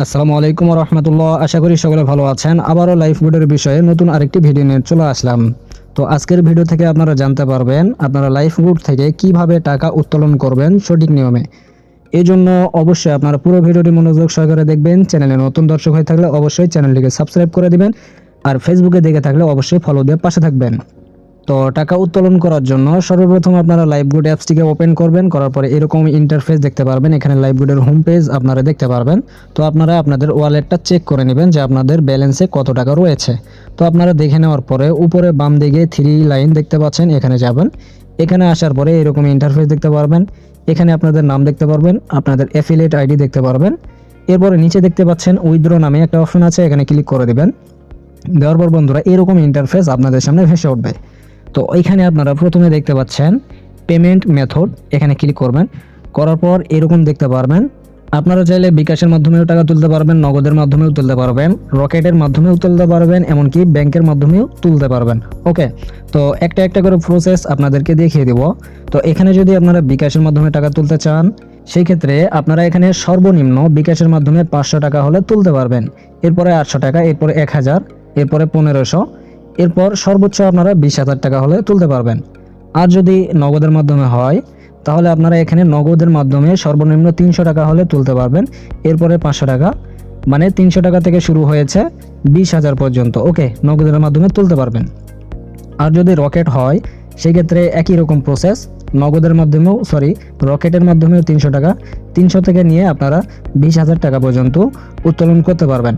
আসসালামু আলাইকুম ওয়া রাহমাতুল্লাহ। আশা করি সকলে ভালো আছেন। আবারও লাইফ বোর্ডের বিষয়ে নতুন আরেকটি ভিডিও নিয়ে চলে আসলাম। তো আজকের ভিডিও থেকে আপনারা জানতে পারবেন আপনারা লাইফ বোর্ড থেকে কিভাবে টাকা উত্তোলন করবেন সঠিক নিয়মে। এই জন্য অবশ্যই আপনারা পুরো ভিডিওটি মনোযোগ সহকারে দেখবেন। চ্যানেলে নতুন দর্শক হয়ে থাকলে অবশ্যই চ্যানেলটিকে সাবস্ক্রাইব করে দিবেন, আর ফেসবুকে দেখে থাকলে অবশ্যই ফলো দিয়ে পাশে থাকবেন। তো টাকা উত্তোলন করার জন্য সর্বপ্রথম আপনারা লাইভগুড অ্যাপসটিকে ওপেন করবেন। করার পরে এরকম ইন্টারফেস দেখতে পারবেন। এখানে লাইভগুডের হোম পেজ আপনারা দেখতে পারবেন। তো আপনারা আপনাদের ওয়ালেটটা চেক করে নেবেন যে আপনাদের ব্যালেন্সে কত টাকা রয়েছে। তো আপনারা দেখে নেওয়ার পরে উপরে বাম দিকে 3 লাইন দেখতে পাচ্ছেন, এখানে যাবেন। এখানে আসার পরে এরকম ইন্টারফেস দেখতে পারবেন। এখানে আপনাদের নাম দেখতে পারবেন, আপনাদের অ্যাফিলিয়েট আইডি দেখতে পারবেন। এরপরে নিচে দেখতে পাচ্ছেন উইথড্র নামে একটা অপশন আছে, এখানে ক্লিক করে দিবেন। দেওয়ার পর বন্ধুরা এরকম ইন্টারফেস আপনাদের সামনে ভেসে উঠবে। তো এখানে আপনারা প্রথমে দেখতে পাচ্ছেন পেমেন্ট মেথড, এখানে ক্লিক করবেন। করার পর এরকম দেখতে পারবেন। আপনারা চাইলে বিকাশের মাধ্যমেও টাকা তুলতে পারবেন, নগদের মাধ্যমেও তুলতে পারবেন, রকেটের মাধ্যমেও তুলতে পারবেন, এমনকি ব্যাংকের মাধ্যমেও তুলতে পারবেন। ওকে, তো একটা একটা করে প্রসেস আপনাদেরকে দেখিয়ে দেব। তো এখানে যদি আপনারা বিকাশের মাধ্যমে টাকা তুলতে চান, সেই ক্ষেত্রে আপনারা এখানে সর্বনিম্ন বিকাশের মাধ্যমে 500 টাকা হলে তুলতে পারবেন। এরপরে 800 টাকা, এরপরে 1000, এরপরে 1500, এরপর সর্বোচ্চ আপনারা 20,000 টাকা হলে তুলতে পারবেন। আর যদি নগদের মাধ্যমে হয় তাহলে আপনারা এখানে নগদের মাধ্যমে সর্বনিম্ন 300 টাকা হলে তুলতে পারবেন। এরপরে 500 টাকা, মানে 300 টাকা থেকে শুরু হয়েছে 20,000 পর্যন্ত। ওকে, নগদের মাধ্যমে তুলতে পারবেন। আর যদি রকেট হয় সেক্ষেত্রে একই রকম প্রসেস, নগদের মাধ্যমেও রকেটের মাধ্যমেও 300 টাকা, 300 থেকে নিয়ে আপনারা 20,000 টাকা পর্যন্ত উত্তোলন করতে পারবেন।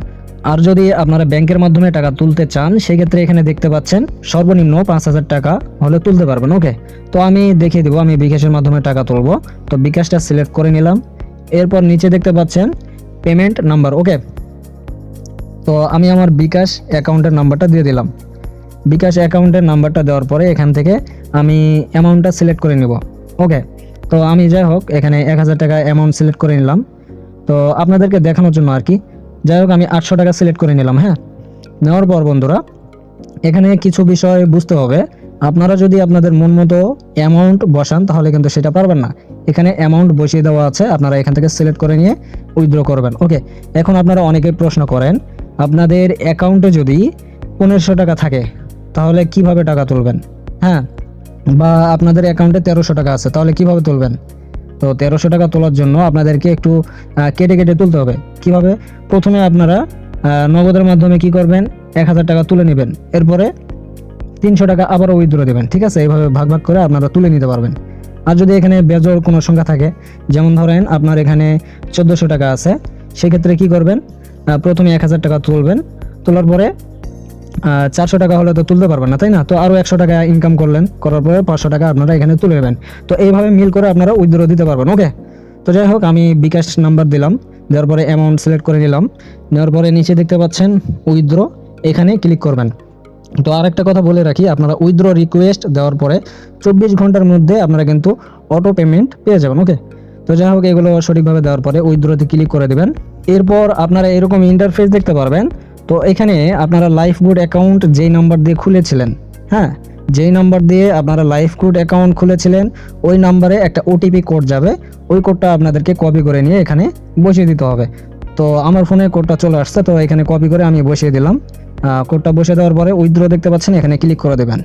আর যদি আপনারা ব্যাংকের মাধ্যমে টাকা তুলতে চান সেক্ষেত্রে এখানে দেখতে পাচ্ছেন সর্বনিম্ন 5,000 টাকা হলে তুলতে পারবেন। ওকে, তো আমি দেখিয়ে দেবো আমি বিকাশের মাধ্যমে টাকা তুলবো। তো বিকাশটা সিলেক্ট করে নিলাম। এরপর নিচে দেখতে পাচ্ছেন পেমেন্ট নাম্বার। ওকে, তো আমি আমার বিকাশ অ্যাকাউন্টের নাম্বারটা দিয়ে দিলাম। বিকাশ অ্যাকাউন্টের নাম্বারটা দেওয়ার পরে এখান থেকে আমি অ্যামাউন্টটা সিলেক্ট করে নেব। ওকে, তো আমি যাই হোক এখানে 1,000 টাকা অ্যামাউন্ট সিলেক্ট করে নিলাম। তো আপনাদেরকে দেখানোর জন্য আর কি, যাই হোক আমি 800 টাকা সিলেক্ট করে নিলাম। হ্যাঁ, নেওয়ার পর বন্ধুরা এখানে কিছু বিষয় বুঝতে হবে। আপনারা যদি আপনাদের মন মতো অ্যামাউন্ট বসান তাহলে কিন্তু সেটা পারবেন না। এখানে অ্যামাউন্ট বসিয়ে দেওয়া আছে, আপনারা এখান থেকে সিলেক্ট করে নিয়ে উইথড্র করবেন। ওকে, এখন আপনারা অনেকেই প্রশ্ন করেন আপনাদের অ্যাকাউন্টে যদি 1500 টাকা থাকে তাহলে কিভাবে টাকা তুলবেন। হ্যাঁ, বা আপনাদের অ্যাকাউন্টে 1300 টাকা আছে তাহলে কিভাবে তুলবেন। তো 1300 টাকা তোলার জন্য আপনাদেরকে একটু কেটে কেটে তুলতে হবে। কিভাবে? প্রথমে আপনারা নগদের মাধ্যমে কি করবেন, 1,000 টাকা তুলে নেবেন। এরপরে 300 টাকা আবারও উইথড্র দেবেন। ঠিক আছে, এইভাবে ভাগ ভাগ করে আপনারা তুলে নিতে পারবেন। আর যদি এখানে বেজোড় কোনো সংখ্যা থাকে, যেমন ধরেন আপনার এখানে 1400 টাকা আছে, সেক্ষেত্রে কি করবেন, প্রথমে 1,000 টাকা তুলবেন। তোলার পরে 400 টাকা হলে তো তুলতে পারবেন না, তাই না? তো আরও 100 টাকা ইনকাম করলেন, করার পরে 500 টাকা আপনারা এখানে তুলে নেবেন। তো এইভাবে মিল করে আপনারা উইথড্র দিতে পারবেন। ওকে, তো যাই হোক আমি বিকাশ নাম্বার দিলাম, দেওয়ার পরে অ্যামাউন্ট সিলেক্ট করে নিলাম। নেওয়ার পরে নিচে দেখতে পাচ্ছেন উইথড্র, এখানে ক্লিক করবেন। তো আরেকটা কথা বলে রাখি, আপনারা উইথড্র রিকোয়েস্ট দেওয়ার পরে 24 ঘন্টার মধ্যে আপনারা কিন্তু অটো পেমেন্ট পেয়ে যাবেন। ওকে, তো যাই হোক এগুলো সঠিকভাবে দেওয়ার পরে উইথড্রতে ক্লিক করে দেবেন। এরপর আপনারা এরকম ইন্টারফেস দেখতে পারবেন। তো এখানে আপনারা লাইফগুড অ্যাকাউন্ট যেই নাম্বার দিয়ে খুলেছিলেন, হ্যাঁ, যেই নাম্বার দিয়ে আপনারা লাইফগুড অ্যাকাউন্ট খুলেছিলেন ওই নাম্বারে একটা ওটিপি কোড যাবে। ওই কোডটা আপনাদেরকে কপি করে নিয়ে এখানে বসিয়ে দিতে হবে। তো আমার ফোনে কোডটা চলে আসছে, তো এখানে কপি করে আমি বসিয়ে দিলাম। কোডটা বসিয়ে দেওয়ার পরে উইথড্র দেখতে পাচ্ছেন, এখানে ক্লিক করে দেবেন।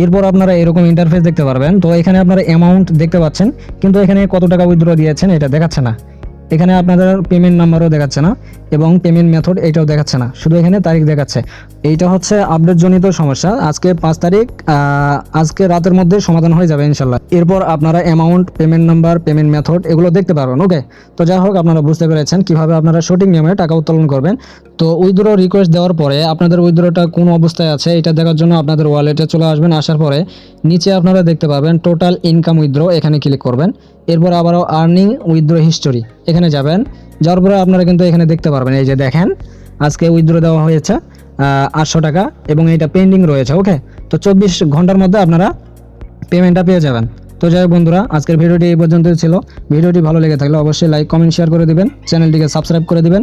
এরপর আপনারা এরকম ইন্টারফেস দেখতে পারবেন। তো এখানে আপনারা অ্যামাউন্ট দেখতে পাচ্ছেন, কিন্তু এখানে কত টাকা উইথড্র দিয়েছেন এটা দেখাচ্ছে না। এখানে আপনাদের পেমেন্ট নাম্বারও দেখাচ্ছে না এবং পেমেন্ট মেথড এটাও দেখাচ্ছে না, শুধু এখানে তারিখ দেখাচ্ছে। এইটা হচ্ছে আপডেট জনিত সমস্যা। আজকে 5 তারিখ, আজকে রাতের মধ্যে সমাধান হয়ে যাবে ইনশাল্লাহ। এরপর আপনারা amount, payment number, payment method এগুলো দেখতে পারবেন। ওকে, তো যাই হোক আপনারা বুঝতে পেরেছেন কিভাবে আপনারা সঠিক নিয়মে টাকা উত্তোলন করবেন। তো উইথড্র রিকোয়েস্ট দেওয়ার পরে আপনাদের উইথড্রটা কোন অবস্থায় আছে এটা দেখার জন্য আপনাদের ওয়ালেটে চলে আসবেন। আসার পরে নিচে আপনারা দেখতে পাবেন টোটাল ইনকাম উইথড্র, এখানে ক্লিক করবেন। এরপর আবারও আর্নিং উইথড্র হিস্টোরি, এখানে যাবেন। যাওয়ার পরে আপনারা কিন্তু এখানে দেখতে পারবেন, এই যে দেখেন আজকে উইথড্র দেওয়া হয়েছে 800 টাকা এবং এটা পেন্ডিং রয়েছে। ওকে, তো 24 ঘন্টার মধ্যে আপনারা পেমেন্টটা পেয়ে যাবেন। তো যাই হোক বন্ধুরা, আজকের ভিডিওটি এই পর্যন্তই ছিল। ভিডিওটি ভালো লেগে থাকলে অবশ্যই লাইক, কমেন্ট, শেয়ার করে দিবেন, চ্যানেলটিকে সাবস্ক্রাইব করে দিবেন,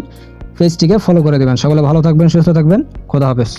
পেজটিকে ফলো করে দিবেন। সকলে ভালো থাকবেন, সুস্থ থাকবেন, খোদা হাফেজ।